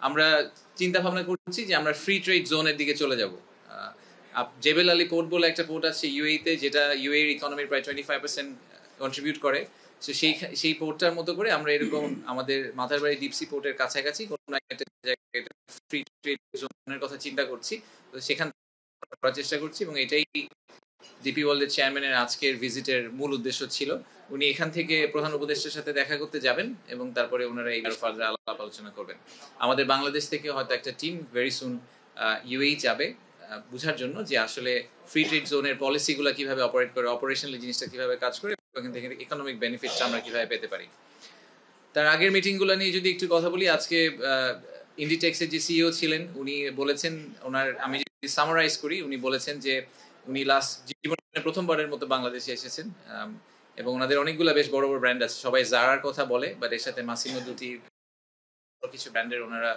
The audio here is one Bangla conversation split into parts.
আমরা চিন্তা ভাবনা করছি যে আমরা ফ্রি ট্রেড জোনের দিকে চলে যাব। জেবেল আলী পোর্ট বলে একটা পোর্ট আছে ইউএইতে, যেটা ইউএইর ইকোনমির প্রায় 25% কন্ট্রিবিউট করে। সো সেই পোর্টটার মতো করে আমরা এরকম আমাদের মাথারবাড়ি ডিপসি পোর্টের কাছাকাছি কোনো একটা জায়গায় ফ্রি ট্রেড জোনের কথা চিন্তা করছি। তো সেখান করার চেষ্টা করছি, এবং এটাই ডিপি ওয়ার্ল্ডের চেয়ারম্যানের আজকের ভিজিটের মূল উদ্দেশ্য ছিল। উনি এখান থেকে প্রধান উপদেষ্টার সাথে দেখা করতে যাবেন এবং তারপরে ওনারা এই ফার্দার আলাপ আলোচনা করবেন। আমাদের বাংলাদেশ থেকে হয়তো একটা টিম ভেরি সুন ইউএই যাবে বুঝার জন্য যে আসলে ফ্রি ট্রেড জোনের পলিসিগুলো কিভাবে অপারেট করে, অপারেশনালি জিনিসটা কিভাবে কাজ করে, এখান থেকে ইকোনমিক বেনিফিটটা আমরা কিভাবে পেতে পারি। তার আগের মিটিংগুলো নিয়ে যদি একটু কথা বলি, আজকে ইন্ডিটেক্সের যে সিইও ছিলেন উনি বলেছেন, ওনার আমি যদি সামারাইজ করি, উনি বলেছেন যে উনি লাস্ট জীবনে প্রথমবারের মতো বাংলাদেশে এসেছেন, এবং ওনাদের অনেকগুলো বেশ বড় বড় ব্র্যান্ড আছে। সবাই জারার কথা বলে, বাট এর সাথে মাসিমো দুটি কিছু ব্র্যান্ডের ওনারা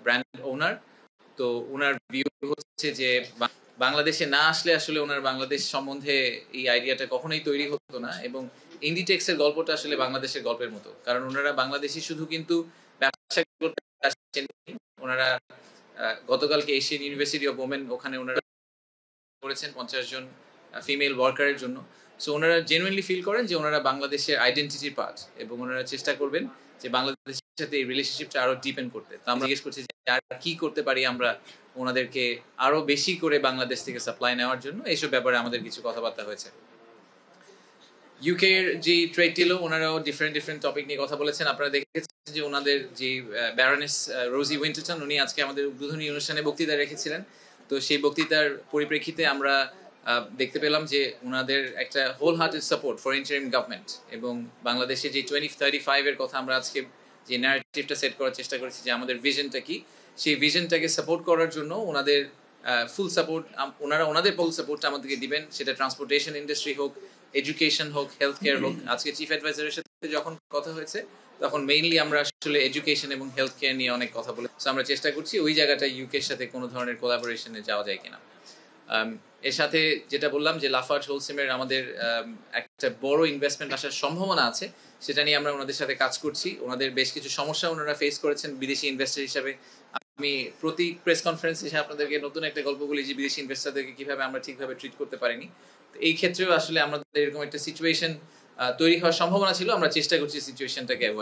ব্র্যান্ড ওনার। তো ওনার ভিউ হচ্ছে যে বাংলাদেশে না আসলে আসলে ওনার বাংলাদেশ সম্বন্ধে এই আইডিয়াটা কখনোই তৈরি হতো না, এবং ইন্ডিটেক্সের গল্পটা আসলে বাংলাদেশের গল্পের মতো, কারণ ওনারা বাংলাদেশি শুধু কিন্তু ব্যবসা করতে আসছেন। ওনারা গতকালকে এশিয়ান ইউনিভার্সিটি অফ ওমেন, ওখানে ওনারা করেছেন 50 জন ফিমেল ওয়ার্কারের জন্য। সো ওনারা জেনুইনলি ফিল করেন যে ওনারা বাংলাদেশের আইডেন্টিটির পার্ট, এবং ওনারা চেষ্টা করবেন যে বাংলাদেশের সাথে এই রিলেশনশিপটা আরো ডিপেন্ড করতে। তো আমরা জিজ্ঞেস করছি যে আর কি করতে পারি আমরা ওনাদেরকে আরো বেশি করে বাংলাদেশ থেকে সাপ্লাই নেওয়ার জন্য। এইসব ব্যাপারে আমাদের কিছু কথাবার্তা হয়েছে। ইউকে এর যে ট্রেড ডিলও ওনারাও ডিফারেন্ট টপিক নিয়ে কথা বলেছেন। আপনারা দেখেছেন যে ওনাদের যে ব্যারনেস রোজি উইন্টারটন, উনি আজকে আমাদের উদ্বোধনী অনুষ্ঠানে বক্তৃতা রেখেছিলেন। তো সেই বক্তৃতার পরিপ্রেক্ষিতে আমরা দেখতে পেলাম যে ওনাদের একটা whole hearted support for interim government, এবং বাংলাদেশে যে 2035 এর কথা আমরা আজকে যে ন্যারেটিভটা সেট করার চেষ্টা করেছি যে আমাদের ভিশনটা কি, সেই ভিশনটাকে সাপোর্ট করার জন্য ওনাদের ফুল সাপোর্ট, ওনারা ওনাদের ফুল সাপোর্টটা আমাদেরকে দিবেন। সেটা ট্রান্সপোর্টেশন ইন্ডাস্ট্রি হোক, এডুকেশন হোক, হেলথ কেয়ার হোক। আজকে চিফ অ্যাডভাইজারের সাথে যখন কথা হয়েছে তখন মেইনলি আমরা আসলে এডুকেশন এবং হেলথ কেয়ার নিয়ে অনেক কথা বলে, আমরা চেষ্টা করছি ওই জায়গাটা ইউকের সাথে কোনো ধরনের কোলাবোরেশনে যাওয়া যায় কিনা। এর সাথে যেটা বললাম যে লাফার্জ হোলসেমের আমাদের একটা বড় ইনভেস্টমেন্ট আসার সম্ভাবনা আছে, সেটা নিয়ে আমরা ওনাদের সাথে কাজ করছি। ওনাদের বেশ কিছু সমস্যা ওনারা ফেস করেছেন বিদেশি ইনভেস্টর হিসাবে। আমি প্রতি প্রেস কনফারেন্স এসে আপনাদেরকে নতুন একটা গল্প বলি যে বিদেশি ইনভেস্টরদেরকে কিভাবে আমরা ঠিকভাবে ট্রিট করতে পারিনি। তো এই ক্ষেত্রেও আসলে আমাদের এরকম একটা সিচুয়েশন তৈরি হওয়ার সম্ভাবনা ছিল। আমরা চেষ্টা করছি সিচুয়েশনটাকে